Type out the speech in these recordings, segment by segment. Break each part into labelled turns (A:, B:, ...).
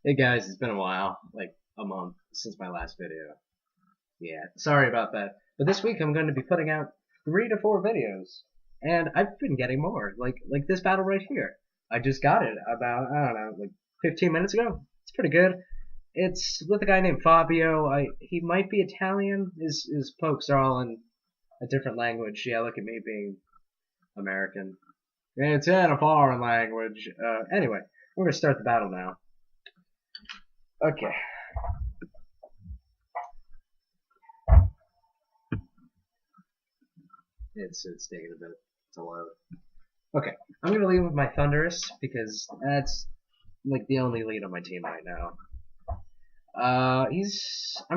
A: Hey guys, it's been a while, like a month since my last video. Yeah, sorry about that. But this week I'm going to be putting out 3 to 4 videos, and I've been getting more. Like this battle right here. I just got it about I don't know, like 15 minutes ago. It's pretty good. It's with a guy named Fabio. He might be Italian. His pokes are all in a different language. Yeah, look at me being American. It's in a foreign language. Anyway, we're gonna start the battle now. Okay. It's taking a bit to load. Okay, I'm gonna lead with my Thundurus because that's like the only lead on my team right now. I'm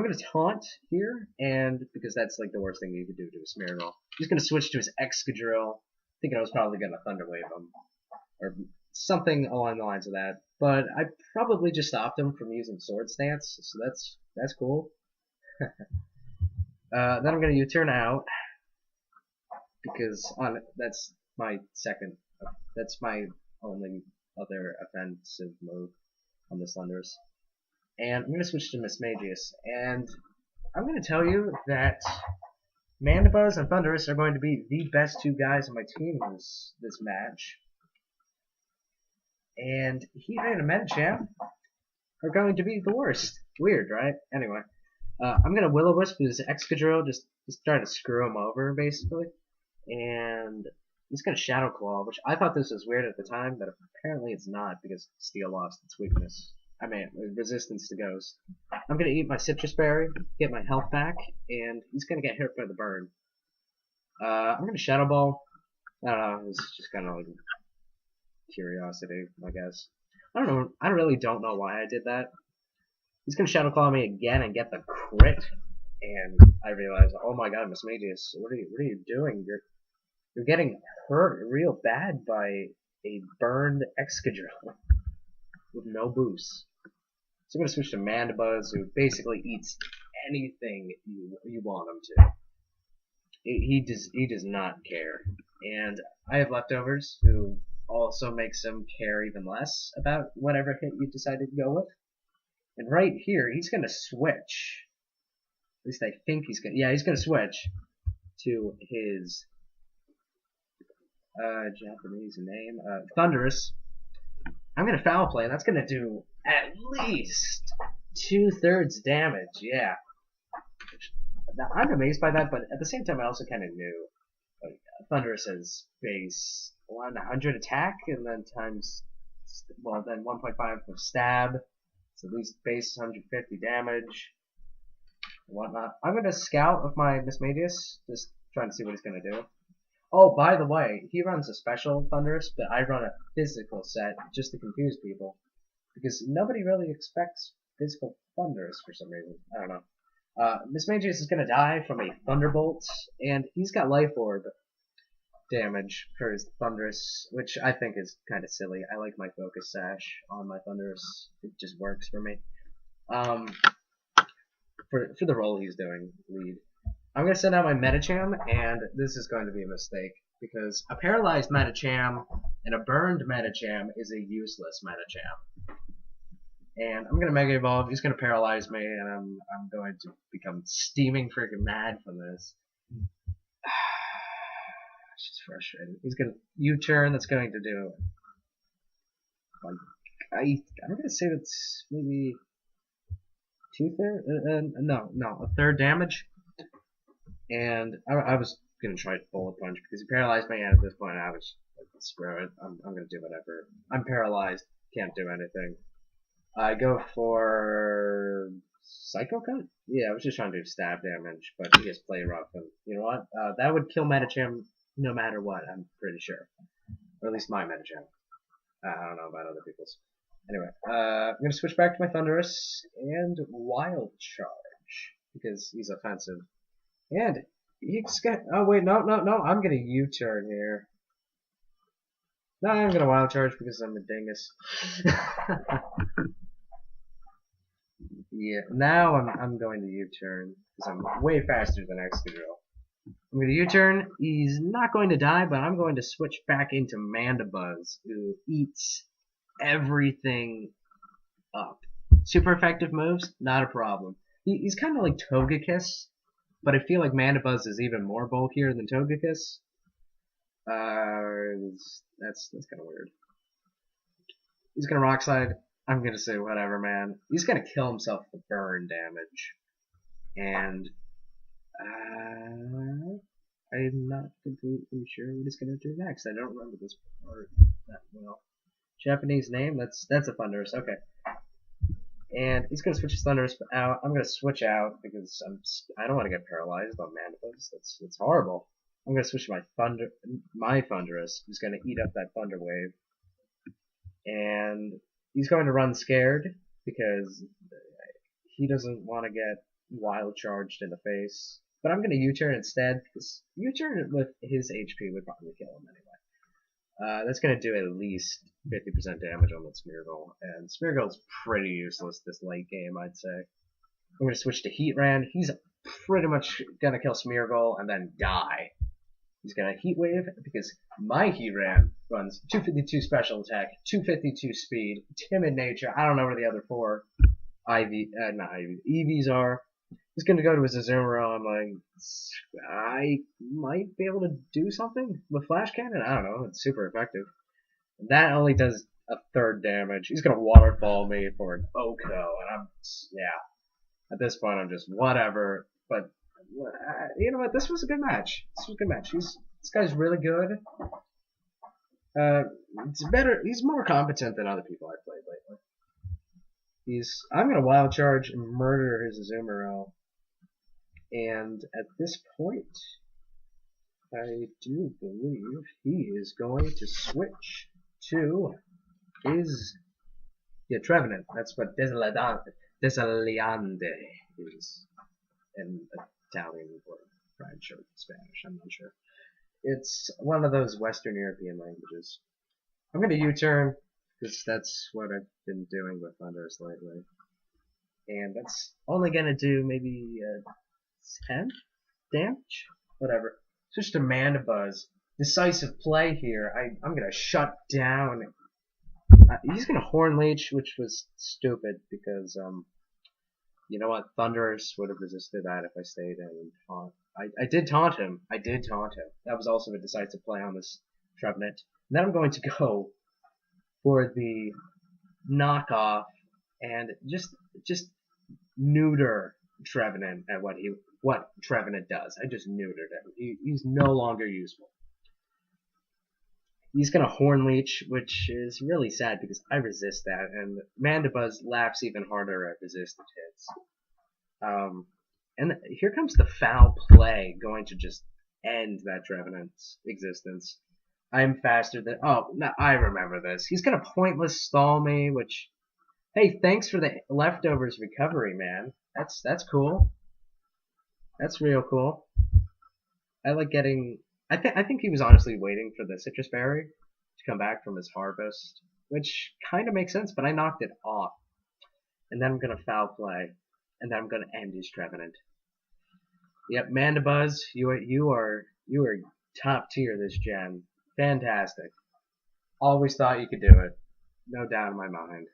A: gonna taunt here, and because that's like the worst thing you could do to a Smeargle. He's gonna switch to his Excadrill, thinking I was probably gonna Thunder Wave him or something along the lines of that. But I probably just stopped him from using Sword Stance, so that's cool. Then I'm gonna U-turn out because that's my only other offensive move on this Thundurus. And I'm gonna switch to Mismagius, and I'm gonna tell you that Mandibuzz and Thundurus are going to be the best 2 guys on my team this match. And Heatran and Medicham are going to be the worst. Weird, right? Anyway, I'm gonna Will-O-Wisp his Excadrill, just try to screw him over, basically. And he's gonna Shadow Claw, which I thought this was weird at the time, but apparently it's not because Steel lost its weakness. I mean, resistance to Ghost. I'm gonna eat my Citrus Berry, get my health back, and he's gonna get hit by the burn. I'm gonna Shadow Ball. I don't know, it's just kind of like curiosity, I guess. I don't know. I really don't know why I did that. He's gonna Shadow Claw me again and get the crit, and I realize, oh my God, Mismagius, what are you doing? You're getting hurt real bad by a burned Excadrill with no boost. So I'm gonna switch to Mandibuzz, who basically eats anything you want him to. He does not care, and I have leftovers who also makes him care even less about whatever hit you decided to go with. And right here, he's gonna switch. At least I think he's gonna. Yeah, he's gonna switch to his Japanese name, Thundurus. I'm gonna Foul Play, and that's gonna do at least 2/3 damage. Yeah. Now, I'm amazed by that, but at the same time, I also kind of knew. Thundurus has base 100 attack, and then times, well, then 1.5 for stab. It's at least base 150 damage, and whatnot. I'm gonna Scout with my Mismagius, just trying to see what he's gonna do. Oh, by the way, he runs a special Thundurus, but I run a physical set just to confuse people. Because nobody really expects physical Thundurus for some reason. I don't know. Mismagius is gonna die from a Thunderbolt, and he's got Life Orb damage for his Thundurus, which I think is kind of silly. I like my Focus Sash on my Thundurus. It just works for me. For the role he's doing, lead. I'm going to send out my Medicham, and this is going to be a mistake, because a paralyzed Medicham and a burned Medicham is a useless Medicham. And I'm going to Mega Evolve, he's going to paralyze me, and I'm going to become steaming freaking mad from this. It's just frustrating. He's going to U-turn, that's going to do, like, I'm going to say that's maybe 2/3, no, 1/3 damage. And I was gonna try Bullet Punch because he paralyzed me, and at this point I was like, screw it, I'm gonna do whatever. I'm paralyzed, can't do anything. I go for Psycho Cut? Yeah, I was just trying to do stab damage, but he just Play Rough, and you know what? That would kill Medicham no matter what, I'm pretty sure. Or at least my Medicham. I don't know about other people's. Anyway, I'm gonna switch back to my Thundurus and Wild Charge because he's offensive. And he's got. Oh wait, no! I'm gonna U-turn here. No, I'm gonna Wild Charge because I'm a dingus. Yeah, now I'm going to U-turn because I'm way faster than Excadrill. I'm gonna U-turn. He's not going to die, but I'm going to switch back into Mandibuzz, who eats everything up. Super effective moves, not a problem. He's kind of like Togekiss, but I feel like Mandibuzz is even more bulkier than Togekiss. That's kind of weird. He's gonna Rock Slide. I'm gonna say whatever, man. He's gonna kill himself with burn damage, and I'm not completely sure what he's gonna do next. I don't remember this part that well. Japanese name? That's a Thundurus. Okay. And he's gonna switch his Thundurus out. I'm gonna switch out because I don't want to get paralyzed on Mandibuzz. That's horrible. I'm gonna switch my Thundurus, who's gonna eat up that Thunder Wave, and he's going to run scared because he doesn't want to get wild charged in the face. But I'm gonna U-turn instead because U-turn with his HP would probably kill him anyway. That's gonna do at least 50% damage on that Smeargle, and Smeargle's pretty useless this late game, I'd say. I'm gonna switch to Heatran. He's pretty much gonna kill Smeargle and then die. He's gonna Heat Wave because my Heatran runs 252 special attack, 252 speed, timid nature. I don't know where the other four EVs are. He's gonna go to his Azumarill. I'm like, I might be able to do something with Flash Cannon. I don't know. It's super effective. That only does a third damage. He's gonna Waterfall me for an Oko, and at this point I'm just whatever. But you know what? This was a good match. This guy's really good. It's better. He's more competent than other people I've played lately. I'm gonna Wild Charge and murder his Azumarill. And at this point, I do believe he is going to switch to his Trevenant. That's what Desaliande is in Italian or French or Spanish. I'm not sure. It's one of those Western European languages. I'm going to U-turn because that's what I've been doing with Thundurus lately. And that's only going to do maybe 10 damage? Whatever. Switch to Mandibuzz. Decisive play here. I'm going to shut down. He's going to Horn Leech, which was stupid because, you know what? Thundurus would have resisted that if I stayed in and taunt. I did taunt him. That was also a decisive play on this Trevenant. Then I'm going to go for the knockoff and just neuter Trevenant at what Trevenant does. I just neutered him. He's no longer useful. He's gonna Horn Leech, which is really sad because I resist that, and Mandibuzz laughs even harder at resisted hits. And here comes the foul play, going to just end that Trevenant's existence. I'm faster than. Oh, no, I remember this. He's gonna pointless stall me, which. Hey, thanks for the leftovers recovery, man. That's cool. That's real cool. I like getting. I think he was honestly waiting for the citrus berry to come back from his harvest, which kind of makes sense. But I knocked it off, and then I'm gonna foul play, and then I'm gonna end his Trevenant. Yep, Mandibuzz, you are top tier this gen. Fantastic. Always thought you could do it. No doubt in my mind.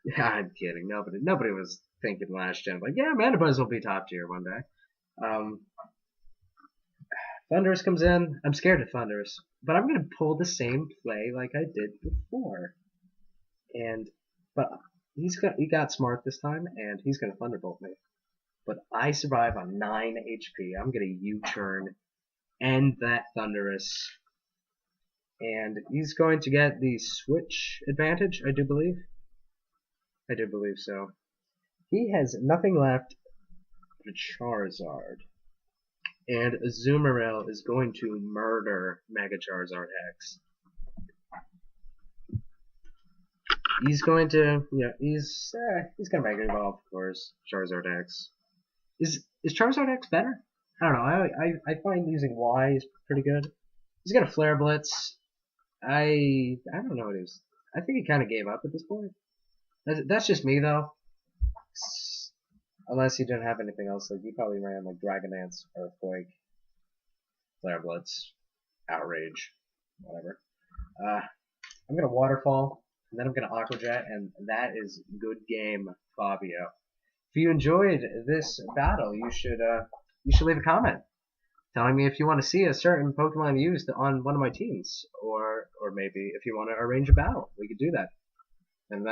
A: Yeah, I'm kidding. Nobody was thinking last gen, like, yeah, Mandibuzz will be top tier one day. Thundurus comes in. I'm scared of Thundurus, but I'm gonna pull the same play like I did before. But he got smart this time, and he's gonna Thunderbolt me. But I survive on 9 HP. I'm gonna U-turn, end that Thundurus, and he's going to get the switch advantage. I do believe so. He has nothing left but Charizard. And Azumarill is going to murder Mega Charizard X. He's going to, he's gonna Mega Evolve, of course. Charizard X. Is Charizard X better? I don't know. I find using Y is pretty good. He's gonna Flare Blitz. I don't know what it is. I think he kind of gave up at this point. That's just me though. Unless he didn't have anything else, like he probably ran like Dragon Dance, Earthquake, Flare Blitz, Outrage, whatever. I'm gonna Waterfall. And then I'm gonna Aqua Jet, and that is good game, Fabio. If you enjoyed this battle, you should leave a comment telling me if you want to see a certain Pokemon used on one of my teams, or maybe if you want to arrange a battle, we could do that. And then